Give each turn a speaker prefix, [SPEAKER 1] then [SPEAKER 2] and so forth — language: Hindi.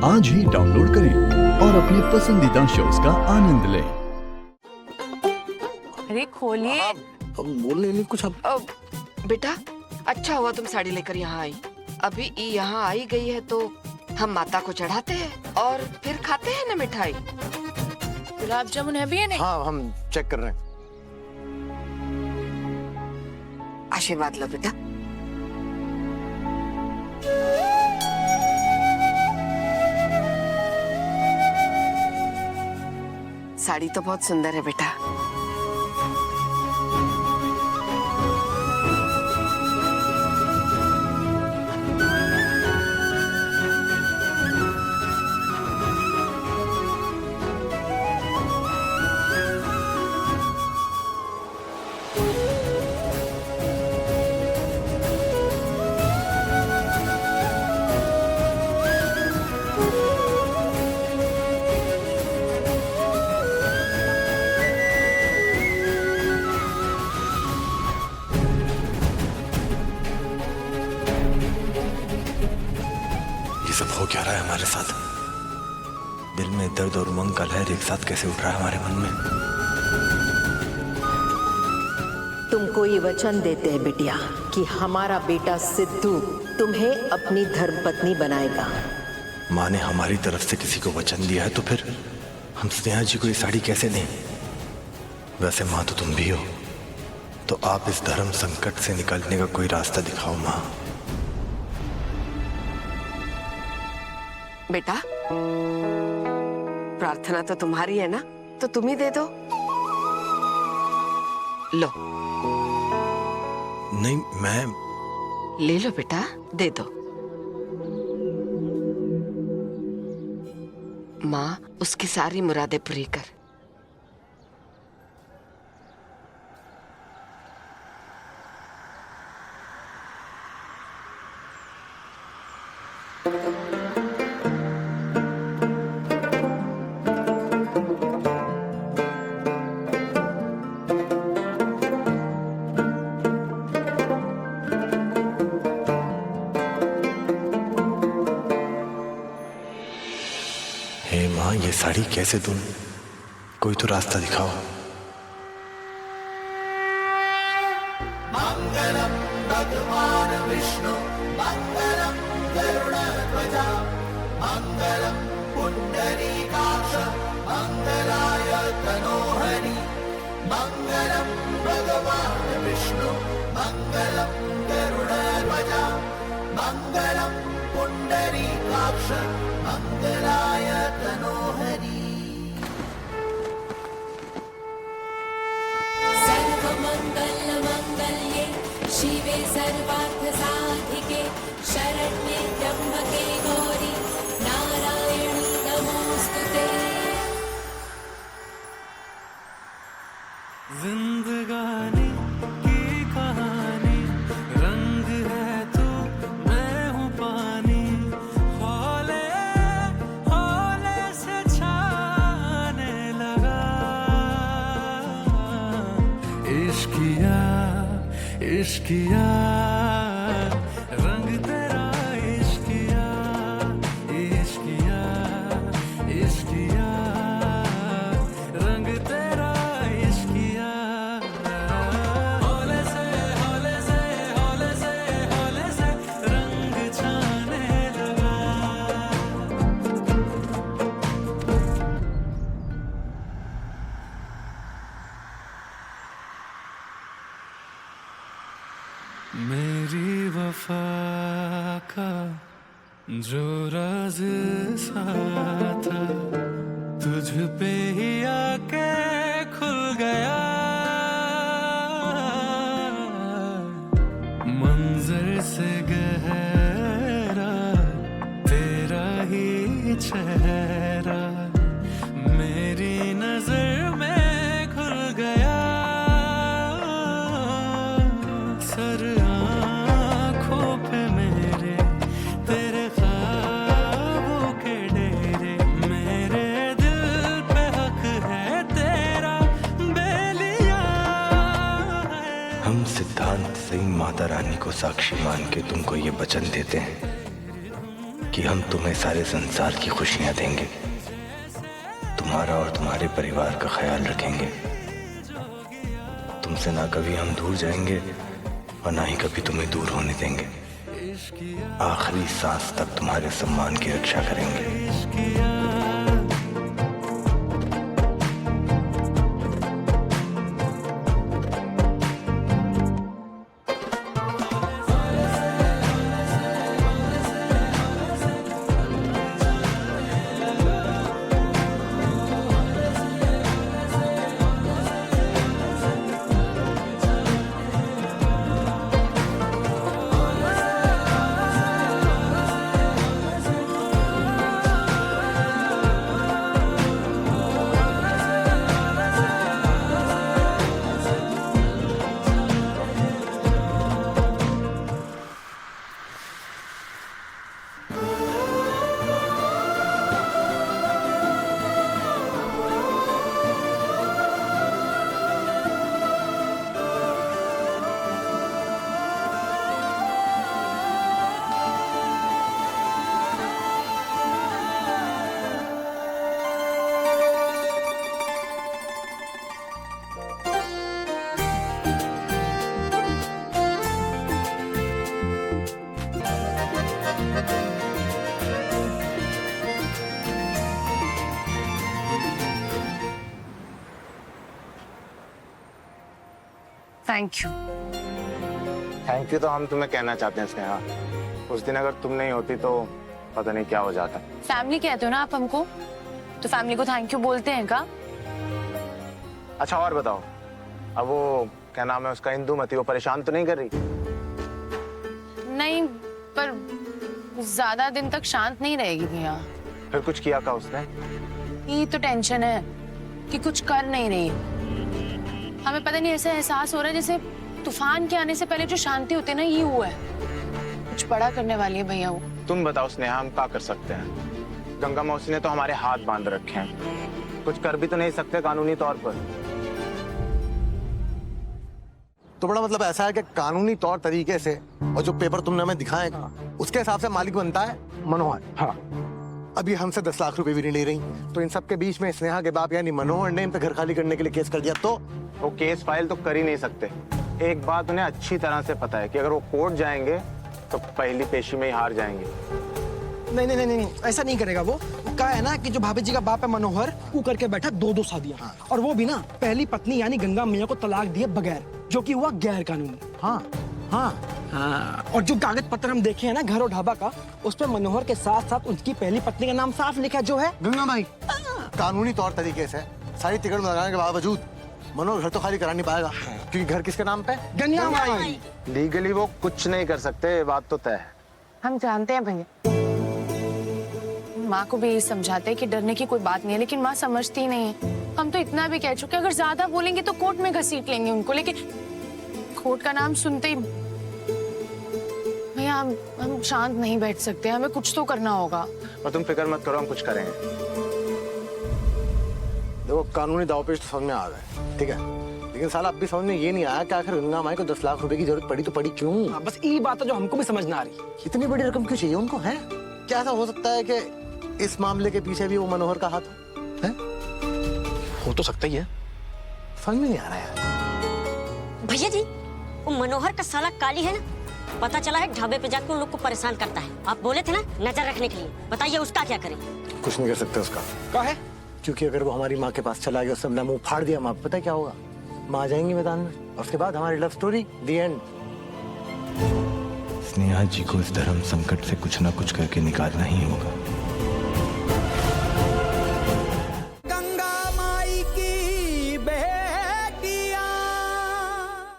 [SPEAKER 1] आज ही डाउनलोड करें और अपने पसंदीदा शोज का आनंद लें।
[SPEAKER 2] अरे खोलिए।
[SPEAKER 3] बोल नहीं कुछ अब।
[SPEAKER 4] बेटा अच्छा हुआ तुम साड़ी लेकर यहाँ आई। अभी ई यहाँ आई गई है तो हम माता को चढ़ाते हैं और फिर खाते हैं ना मिठाई।
[SPEAKER 2] गुलाब जामुन है भी है नहीं?
[SPEAKER 3] हाँ हम चेक कर रहे हैं।
[SPEAKER 4] आशीर्वाद लो बेटा। साड़ी तो बहुत सुंदर है बेटा।
[SPEAKER 3] सब हो क्या रहा है हमारे साथ? दिल में दर्द और उमंग का लहर एक साथ कैसे उठ रहा है हमारे मन में?
[SPEAKER 5] तुमको ये वचन देते हैं बिटिया कि हमारा बेटा सिद्धू तुम्हें अपनी धर्मपत्नी बनाएगा।
[SPEAKER 3] माँ ने हमारी तरफ से किसी को वचन दिया है तो फिर हम स्नेहा जी को ये साड़ी कैसे दें? वैसे माँ तो तुम भी हो, तो आप इस धर्म संकट से निकलने का कोई रास्ता दिखाओ माँ।
[SPEAKER 4] बेटा प्रार्थना तो तुम्हारी है ना, तो तुम ही दे दो। लो।
[SPEAKER 3] नहीं मैं
[SPEAKER 4] ले लो बेटा, दे दो। माँ उसकी सारी मुरादें पूरी कर।
[SPEAKER 3] हे माँ ये साड़ी कैसे दूं? कोई तो रास्ता दिखाओ।
[SPEAKER 6] मंगलम भगवान विष्णु मंगलम गरुड़ध्वजा मंगलम पुंडरीकाक्ष मंगलाय तनोहरि मंगलम भगवान विष्णु मंगलम गरुड़ध्वजा मंगलम पुंडरीकाक्ष मंगलाय तनोहरि।
[SPEAKER 7] सर्वमङ्गलमङ्गल्ये शिवे सर्वार्थसाधिके शरण्ये त्र्यम्बके गौरी नारायणी नमोस्तुते।
[SPEAKER 8] जिंदगानी की कहानी रंग है तू मैं हूँ पानी हौले हौले से छाने लगा। इश्किया इश्किया रंग तेरा इश्किया इश्किया इश्किया रंग तेरा इश्किया। हौले से हौले से हौले से हौले से रंग छाने लगा। मेरी वफा का जो राज सा था तुझ पे ही आके खुल गया। मंजर से गहरा तेरा ही चेहरा मेरी नजर में खुल गया। सर आँखों पे मेरे तेरे ख्वाबों के डेरे मेरे दिल पे हक है तेरा बेलिया है।
[SPEAKER 3] हम सिद्धांत सिंह माता रानी को साक्षी मान के तुमको ये वचन देते हैं कि हम तुम्हें सारे संसार की खुशियां देंगे, तुम्हारा और तुम्हारे परिवार का ख्याल रखेंगे। तुमसे ना कभी हम दूर जाएंगे और ना ही कभी तुम्हें दूर होने देंगे। आखिरी सांस तक तुम्हारे सम्मान की रक्षा करेंगे।
[SPEAKER 2] Thank you.
[SPEAKER 9] थैंक यू तो हम तुम्हें कहना चाहते हैं स्नेहा। उस दिन अगर तुम नहीं होती तो पता नहीं क्या हो जाता।
[SPEAKER 2] फैमिली कहते हो ना आप हमको, तो फैमिली को थैंक यू बोलते हैं का?
[SPEAKER 9] अच्छा और बताओ, अब वो क्या नाम है उसका, इंदुमती, वो परेशान तो नहीं कर रही?
[SPEAKER 2] नहीं, पर ज्यादा दिन तक शांत नहीं रहेगी भैया।
[SPEAKER 9] फिर कुछ किया का उसने?
[SPEAKER 2] ये तो टेंशन है कि कुछ कर नहीं रही। हमें पता नहीं, ऐसा एहसास हो रहा है जैसे तूफान के आने से पहले जो शांति होती है ना, ये हुआ है। कुछ बड़ा करने वाली है भैया वो।
[SPEAKER 9] तुम बताओ स्नेहा, हम क्या कर सकते हैं? गंगा मौसी ने तो हमारे हाथ बांध रखे हैं, कुछ कर भी तो नहीं सकते कानूनी तौर पर।
[SPEAKER 3] तो बड़ा मतलब ऐसा है कि कानूनी तौर तरीके से और जो पेपर तुमने हमें दिखाए उसके हिसाब से मालिक बनता है मनोहर। हाँ, अभी हमसे 10 लाख रुपए भी नहीं ले रही, तो इन सब के बीच में स्नेहा के बाप यानी मनोहर ने इन पे घर खाली करने के लिए केस कर दिया। तो
[SPEAKER 9] वो केस फाइल तो कर ही नहीं सकते। एक बात उन्हें अच्छी तरह से पता है कि अगर वो कोर्ट जाएंगे तो पहली पेशी में ही हार जाएंगे।
[SPEAKER 10] नहीं नहीं नहीं, ऐसा नहीं करेगा वो। कहा है ना कि जो भाभी जी का बाप है मनोहर, वो करके बैठा 2 शादियां। हाँ। और वो भी ना पहली पत्नी यानी गंगा मैया को तलाक दिए बगैर, जो कि हुआ गैर कानूनी। हाँ हाँ हाँ। और जो कागज पत्र हम देखे हैं ना घर और ढाबा का, उस पर मनोहर के साथ साथ उसकी पहली पत्नी का नाम साफ लिखा, जो है
[SPEAKER 3] गंगा माई। कानूनी तौर तरीके से सारी टिकट लगाने के बावजूद मनोहर घर तो खाली करा नहीं पाएगा, क्योंकि घर किसके नाम पे?
[SPEAKER 10] गंगा माई।
[SPEAKER 9] लीगली वो कुछ नहीं कर सकते, ये बात तो तय है।
[SPEAKER 2] हम जानते हैं भैया, माँ को भी यही समझाते हैं कि डरने की कोई बात नहीं है, लेकिन माँ समझती ही नहीं है। हम तो इतना भी कह चुके हैं, अगर ज्यादा बोलेंगे तो कोर्ट में घसीट लेंगे उनको, लेकिन कोर्ट का नाम सुनते ही भैया हम शांत नहीं बैठ सकते, हमें कुछ तो करना होगा।
[SPEAKER 9] और तुम फिक्र मत करो, हम कुछ करेंगे।
[SPEAKER 3] देखो कानूनी दावपेच तो समझ में आ गए, ठीक है, लेकिन साला अब भी समझ में ये नहीं आया कि आखिर गंगा माई को 10 लाख रुपए की जरूरत पड़ी तो पड़ी क्यों?
[SPEAKER 10] बस यही बात है जो हमको भी समझ ना आ रही।
[SPEAKER 3] इतनी बड़ी रकम क्यों चाहिए उनको? है क्या ऐसा हो सकता है कि इस मामले के पीछे भी वो मनोहर का हाथ है?
[SPEAKER 9] हो तो सकता ही है,
[SPEAKER 3] समझ में नहीं आ रहा है।
[SPEAKER 11] भैया जी, वो मनोहर का साला काली है ना, पता चला है ढाबे पे जाकर उन लोग को परेशान करता है। आप बोले थे ना नजर रखने के लिए, बताइए उसका क्या करें?
[SPEAKER 3] कुछ नहीं कर सकते उसका।
[SPEAKER 10] क्या है?
[SPEAKER 3] क्योंकि अगर वो हमारी माँ के पास चला गया, उसने मुंह फाड़ दिया, माँ पता है क्या होगा? माँ आ जाएंगी मैदान में, और उसके बाद हमारी love story the end. Sneha ji को इस धर्म संकट से कुछ ना कुछ करके निकालना ही होगा।